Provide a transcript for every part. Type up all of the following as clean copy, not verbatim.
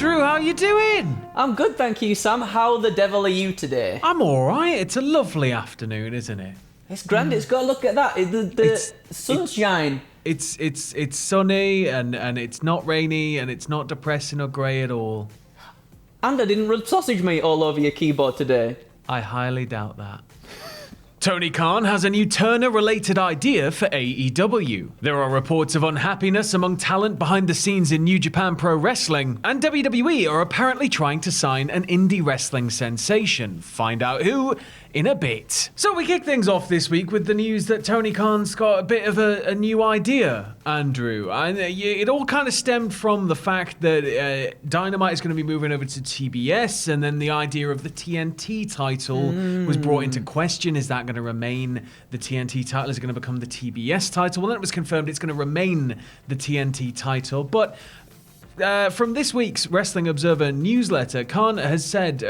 Andrew, how you doing? I'm good, thank you, Sam. How the devil are you today? I'm all right. It's a lovely afternoon, isn't it? It's grand. It's got to look at that. The sunshine. It's sunny and it's not rainy and it's not depressing or grey at all. And I didn't rub sausage meat all over your keyboard today. I highly doubt that. Tony Khan has a new Turner-related idea for AEW. There are reports of unhappiness among talent behind the scenes in New Japan Pro Wrestling, and WWE are apparently trying to sign an indie wrestling sensation. Find out who in a bit. So we kick things off this week with the news that Tony Khan's got a bit of a new idea, Andrew. And it all kind of stemmed from the fact that Dynamite is going to be moving over to TBS, and then the idea of the TNT title was brought into question. Is that going to remain the TNT title? Is it going to become the TBS title? Well, then it was confirmed it's going to remain the TNT title. But from this week's Wrestling Observer newsletter, Khan has said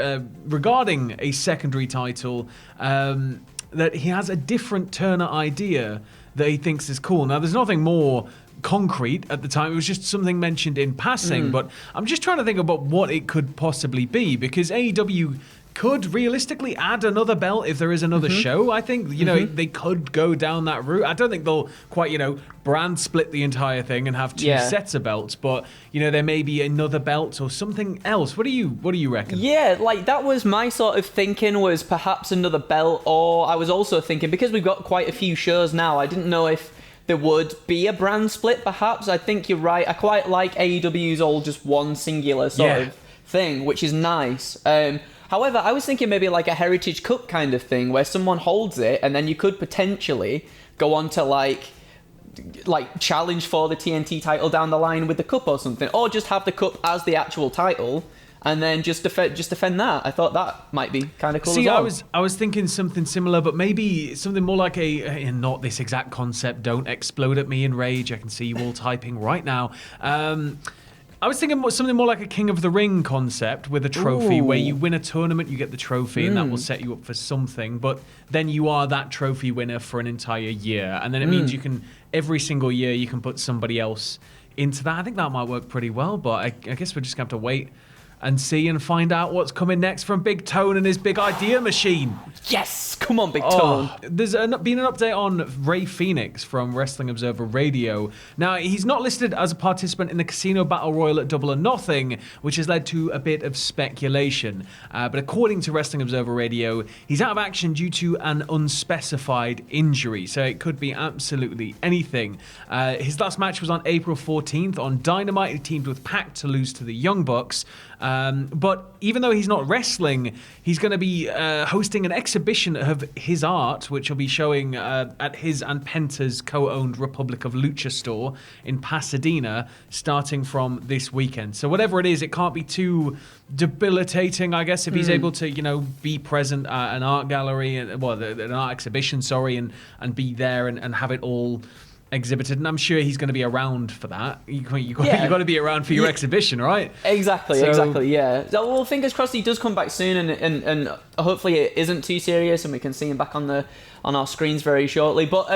regarding a secondary title that he has a different Turner idea that he thinks is cool. Now, there's nothing more concrete at the time. It was just something mentioned in passing, but I'm just trying to think about what it could possibly be, because AEW could realistically add another belt if there is another show. I think, they could go down that route. I don't think they'll quite, brand split the entire thing and have two sets of belts, but, there may be another belt or something else. What do you reckon? Yeah, that was my sort of thinking, was perhaps another belt, or I was also thinking, because we've got quite a few shows now, I didn't know if there would be a brand split, perhaps. I think you're right. I quite like AEW's all just one singular sort of thing, which is nice. However, I was thinking maybe like a Heritage Cup kind of thing, where someone holds it and then you could potentially go on to like challenge for the TNT title down the line with the cup or something, or just have the cup as the actual title and then just defend that. I thought that might be kind of cool. See, as well. I was thinking something similar, but maybe something more like not this exact concept. Don't explode at me in rage. I can see you all typing right now. I was thinking something more like a King of the Ring concept with a trophy where you win a tournament, you get the trophy, and that will set you up for something. But then you are that trophy winner for an entire year. And then it means you can, every single year, you can put somebody else into that. I think that might work pretty well, but I guess we're just going to have to wait and see and find out what's coming next from Big Tone and his big idea machine. Yes! Come on, Big Tone. There's been an update on Rey Fenix from Wrestling Observer Radio. Now, he's not listed as a participant in the Casino Battle Royal at Double or Nothing, which has led to a bit of speculation. But according to Wrestling Observer Radio, he's out of action due to an unspecified injury. So it could be absolutely anything. His last match was on April 14th on Dynamite. He teamed with Pac to lose to the Young Bucks. But even though he's not wrestling, he's going to be hosting an exhibition of his art, which will be showing at his and Penta's co-owned Republic of Lucha store in Pasadena, starting from this weekend. So whatever it is, it can't be too debilitating, I guess, if he's able to, be present at an art gallery, an art exhibition, and be there and have it all exhibited, and I'm sure he's going to be around for that. You got to be around for your exhibition, right? Exactly, yeah. So, well, fingers crossed he does come back soon, and hopefully it isn't too serious, and we can see him back on our screens very shortly. But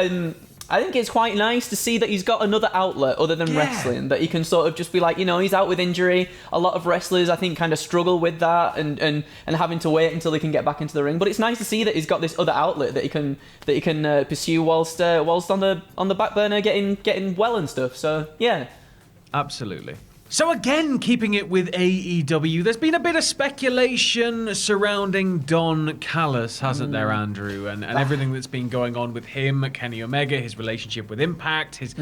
I think it's quite nice to see that he's got another outlet other than wrestling, that he can sort of just be like, he's out with injury. A lot of wrestlers, I think, kind of struggle with that and having to wait until they can get back into the ring. But it's nice to see that he's got this other outlet that he can pursue whilst on the back burner getting well and stuff. So yeah, absolutely. So again, keeping it with AEW, there's been a bit of speculation surrounding Don Callis, hasn't there, Andrew? And everything that's been going on with him, Kenny Omega, his relationship with Impact, his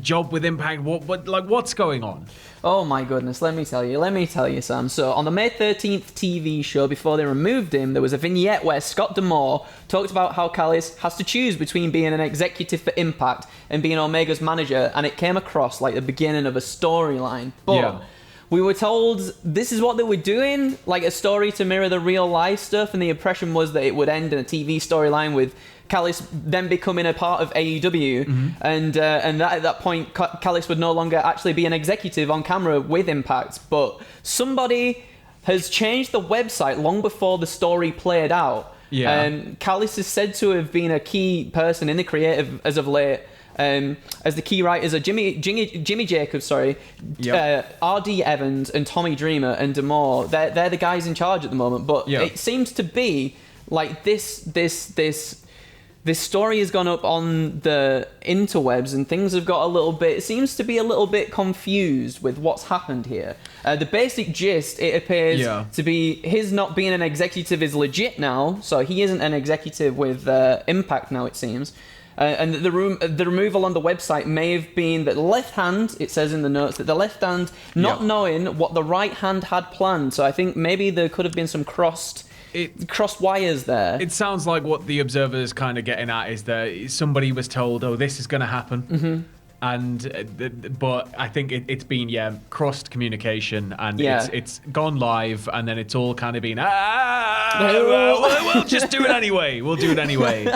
job with Impact. What's going on? Oh my goodness, let me tell you, Sam. So on the May 13th TV show, before they removed him, there was a vignette where Scott D'Amore talked about how Callis has to choose between being an executive for Impact and being Omega's manager, and it came across like the beginning of a storyline. But we were told this is what they were doing, like a story to mirror the real life stuff, and the impression was that it would end in a TV storyline with Callis then becoming a part of AEW, and that at that point Callis would no longer actually be an executive on camera with Impact. But somebody has changed the website long before the story played out. Callis is said to have been a key person in the creative as of late, as the key writers are Jimmy Jacobs, RD Evans and Tommy Dreamer and D'Amore. They're the guys in charge at the moment. But it seems to be like this story has gone up on the interwebs and things have got it seems to be a little bit confused with what's happened here. The basic gist, it appears to be his not being an executive is legit now, so he isn't an executive with Impact now, it seems. And the removal on the website may have been that the left hand, it says in the notes, that the left hand not knowing what the right hand had planned. So I think maybe there could have been some crossed wires there. It sounds like what the Observer is kind of getting at is that somebody was told, oh, this is going to happen. But I think it's been crossed communication, and it's gone live, and then it's all kind of been we'll just do it anyway. We'll do it anyway.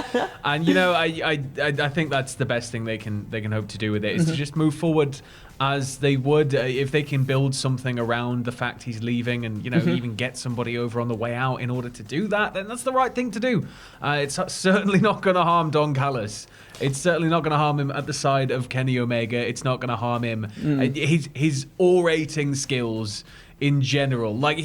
And I think that's the best thing they can hope to do with it is to just move forward as they would if they can build something around the fact he's leaving, and even get somebody over on the way out in order to do that. Then that's the right thing to do. It's certainly not going to harm Don Callis. It's certainly not going to harm him at the side of Kenny Omega. It's not going to harm him. His orating skills in general, like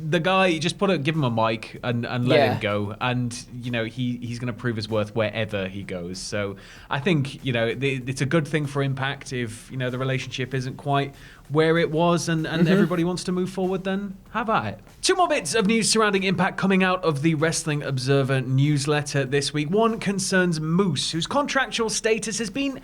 the guy, just give him a mic and let him go, and he's going to prove his worth wherever he goes. So I think it's a good thing for Impact if the relationship isn't quite where it was, and everybody wants to move forward. Then have at it. Two more bits of news surrounding Impact coming out of the Wrestling Observer newsletter this week. One concerns Moose, whose contractual status has been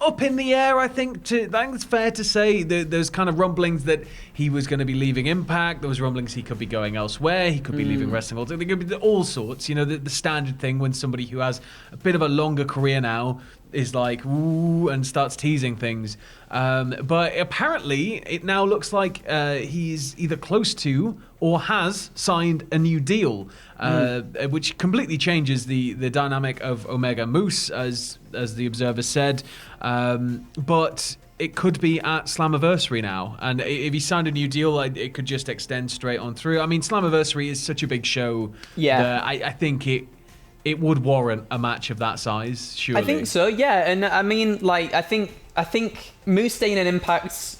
up in the air, I think it's fair to say. There's kind of rumblings that he was going to be leaving Impact. There was rumblings he could be going elsewhere. He could be leaving wrestling. There could be all sorts. The standard thing when somebody who has a bit of a longer career now is like, ooh, and starts teasing things. But apparently, it now looks like he's either close to or has signed a new deal, which completely changes the dynamic of Omega Moose, as the Observer said. But it could be at Slammiversary now, and if he signed a new deal, it could just extend straight on through. I mean, Slammiversary is such a big show. That I think it would warrant a match of that size, surely. I think so, yeah. And I mean, I think Moose staying in Impact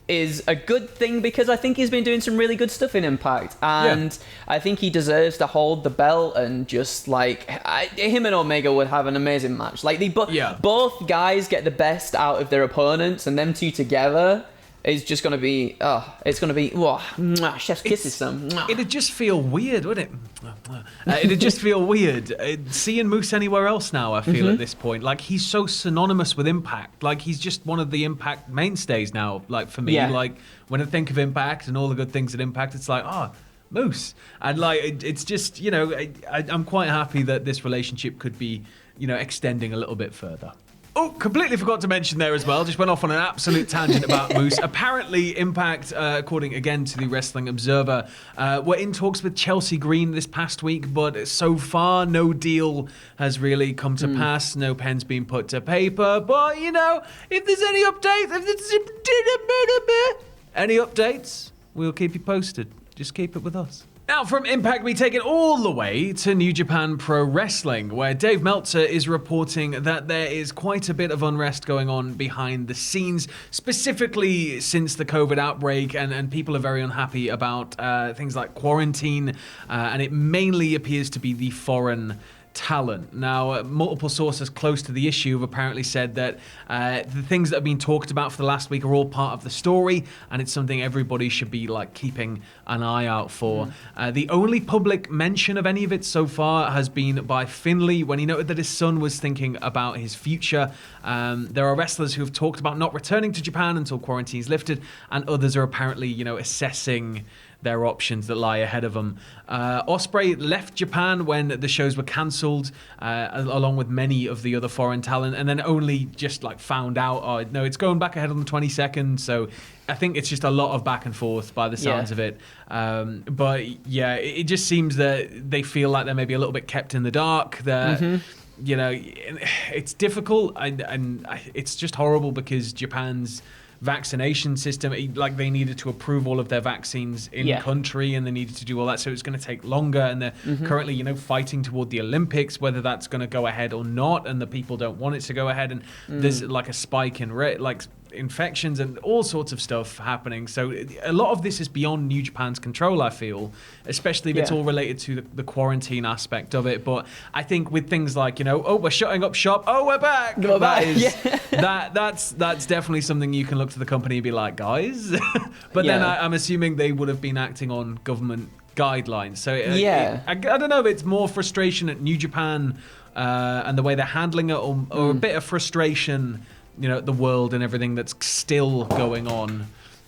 is a good thing, because I think he's been doing some really good stuff in Impact, and I think he deserves to hold the belt, and just him and Omega would have an amazing match. Both guys get the best out of their opponents, and them two together is just going to be, chef's kisses them. It'd just feel weird, wouldn't it? It'd just feel weird. Seeing Moose anywhere else now, I feel, at this point. He's so synonymous with Impact. He's just one of the Impact mainstays now, for me. When I think of Impact and all the good things at Impact, it's Moose. And, it's just, I'm quite happy that this relationship could be, extending a little bit further. Oh, completely forgot to mention there as well. Just went off on an absolute tangent about Moose. Apparently, Impact, according again to the Wrestling Observer, were in talks with Chelsea Green this past week, but so far no deal has really come to pass. No pen's been put to paper. But if there's any updates, we'll keep you posted. Just keep it with us. Now, from Impact, we take it all the way to New Japan Pro Wrestling, where Dave Meltzer is reporting that there is quite a bit of unrest going on behind the scenes, specifically since the COVID outbreak, and people are very unhappy about things like quarantine, and it mainly appears to be the foreign talent. Now, multiple sources close to the issue have apparently said that the things that have been talked about for the last week are all part of the story, and it's something everybody should be keeping an eye out for. The only public mention of any of it so far has been by Finlay when he noted that his son was thinking about his future. There are wrestlers who have talked about not returning to Japan until quarantine's lifted, and others are apparently, assessing their options that lie ahead of them. Ospreay left Japan when the shows were cancelled, along with many of the other foreign talent, and then only just found out, oh no, it's going back ahead on the 22nd. So I think it's just a lot of back and forth by the sounds of it. But yeah, it just seems that they feel like they're maybe a little bit kept in the dark. That it's difficult, and it's just horrible because Japan's vaccination system. Like they needed to approve all of their vaccines in country, and they needed to do all that. So it's going to take longer. And they're currently, fighting toward the Olympics, whether that's going to go ahead or not. And the people don't want it to go ahead. And there's like a spike in infections and all sorts of stuff happening. So a lot of this is beyond New Japan's control, I feel, especially if it's all related to the quarantine aspect of it. But I think with things like, we're shutting up shop. Oh, we're back. That's definitely something you can look to the company and be like, guys. But then I'm assuming they would have been acting on government guidelines. So I don't know if it's more frustration at New Japan and the way they're handling it, or a bit of frustration, the world and everything that's still going on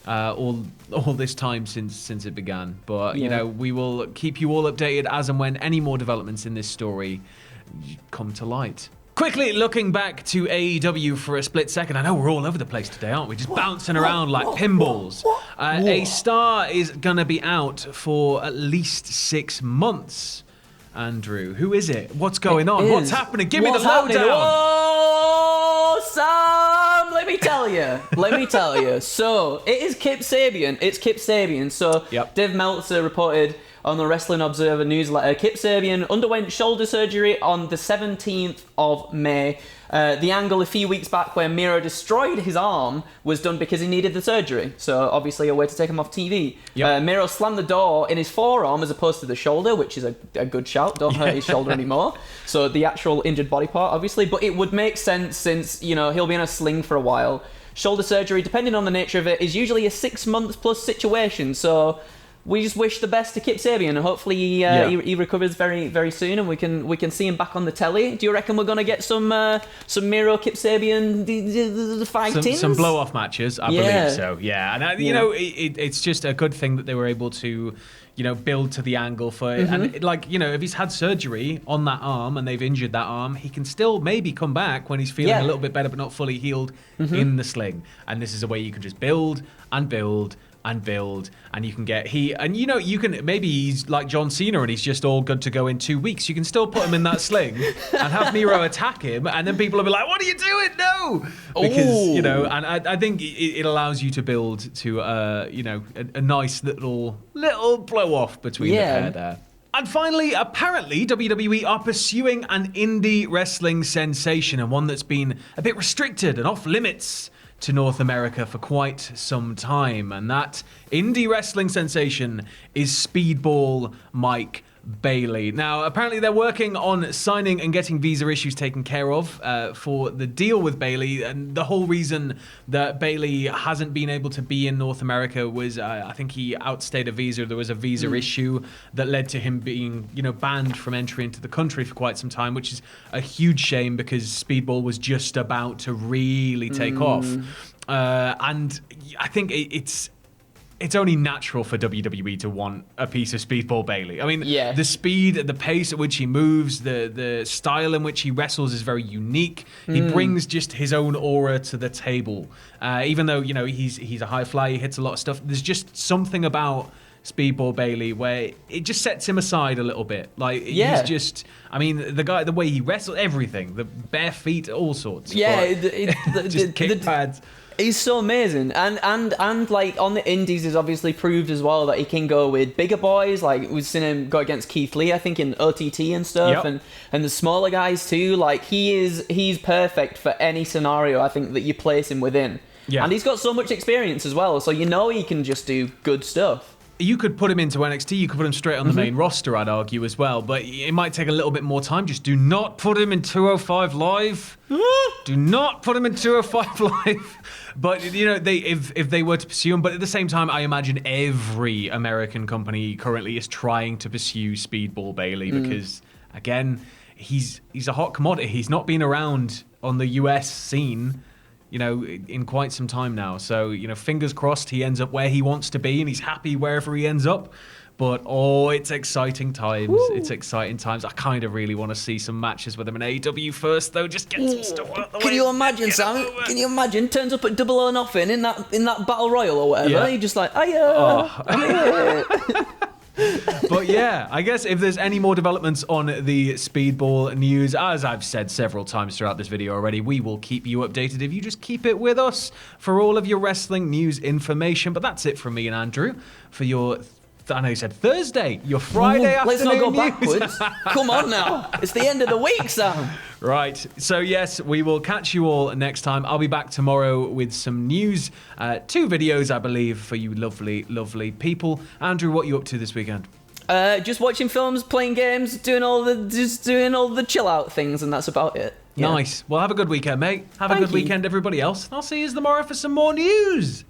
all this time since it began. But we will keep you all updated as and when any more developments in this story come to light. Quickly looking back to AEW for a split second. I know we're all over the place today, aren't we? Just bouncing around like pinballs. A star is gonna be out for at least 6 months. Andrew, who is it? What's going on? What's happening? Give me the lowdown. Whoa, Sam! Let me tell you. So, it is Kip Sabian. It's Kip Sabian. So, Dave Meltzer reported on the Wrestling Observer newsletter, Kip Sabian underwent shoulder surgery on the 17th of May. The angle a few weeks back where Miro destroyed his arm was done because he needed the surgery. So obviously a way to take him off TV. Miro slammed the door in his forearm as opposed to the shoulder, which is a good shout. Don't hurt his shoulder anymore. So the actual injured body part, obviously. But it would make sense since, he'll be in a sling for a while. Shoulder surgery, depending on the nature of it, is usually a 6 months plus situation. So we just wish the best to Kip Sabian, and hopefully he recovers very, very soon, and we can see him back on the telly. Do you reckon we're gonna get some Miro Kip Sabian fighting? Some blow off matches, I believe so. Yeah, and it's just a good thing that they were able to build to the angle for it. And if he's had surgery on that arm and they've injured that arm, he can still maybe come back when he's feeling a little bit better, but not fully healed in the sling. And this is a way you can just build and build and build, and you can get you can, maybe he's like John Cena and he's just all good to go in 2 weeks. You can still put him in that sling and have Miro attack him, and then people will be like, what are you doing? No, because and I think it allows you to build to a nice little blow off between the pair there. And finally, apparently, WWE are pursuing an indie wrestling sensation, and one that's been a bit restricted and off limits to North America for quite some time. And that indie wrestling sensation is Speedball Mike Bailey. Now, apparently they're working on signing and getting visa issues taken care of for the deal with Bailey. And the whole reason that Bailey hasn't been able to be in North America was, I think he outstayed a visa. There was a visa issue that led to him being, banned from entry into the country for quite some time, which is a huge shame because Speedball was just about to really take off. And I think it's only natural for WWE to want a piece of Speedball Bailey. I mean, the speed, the pace at which he moves, the style in which he wrestles is very unique. He brings just his own aura to the table. Even though, he's a high flyer, he hits a lot of stuff. There's just something about Speedball Bailey where it just sets him aside a little bit. He's just, the way he wrestles, everything, the bare feet, all sorts. Just kick pads. He's so amazing, and like on the indies, has obviously proved as well that he can go with bigger boys. Like we've seen him go against Keith Lee, I think, in OTT and stuff, and the smaller guys too. Like he's perfect for any scenario I think that you place him within. And he's got so much experience as well, so he can just do good stuff. You could put him into NXT, you could put him straight on the main roster, I'd argue, as well. But it might take a little bit more time. Just do not put him in 205 Live. Do not put him in 205 Live. But, if they were to pursue him, but at the same time, I imagine every American company currently is trying to pursue Speedball Bailey because, again, he's a hot commodity. He's not been around on the US scene in quite some time now. So, fingers crossed he ends up where he wants to be and he's happy wherever he ends up. But, it's exciting times. Woo. It's exciting times. I kind of really want to see some matches with him in AEW first, though. Just get some stuff out the way. Can you imagine, Sam? Can you imagine? Turns up at Double or Nothing in that Battle Royal or whatever. You're just like, I'm here. But yeah, I guess if there's any more developments on the Speedball news, as I've said several times throughout this video already, we will keep you updated if you just keep it with us for all of your wrestling news information. But that's it from me and Andrew for your, I know you said Thursday, your Friday Let's afternoon not go news. backwards. Come on now. It's the end of the week, Sam. Right. So, yes, we will catch you all next time. I'll be back tomorrow with some news. 2 videos, I believe, for you lovely, lovely people. Andrew, what are you up to this weekend? Just watching films, playing games, doing all the chill out things, and that's about it. Yeah. Nice. Well, have a good weekend, mate. Have a Thank good you. weekend, everybody else. And I'll see you tomorrow for some more news.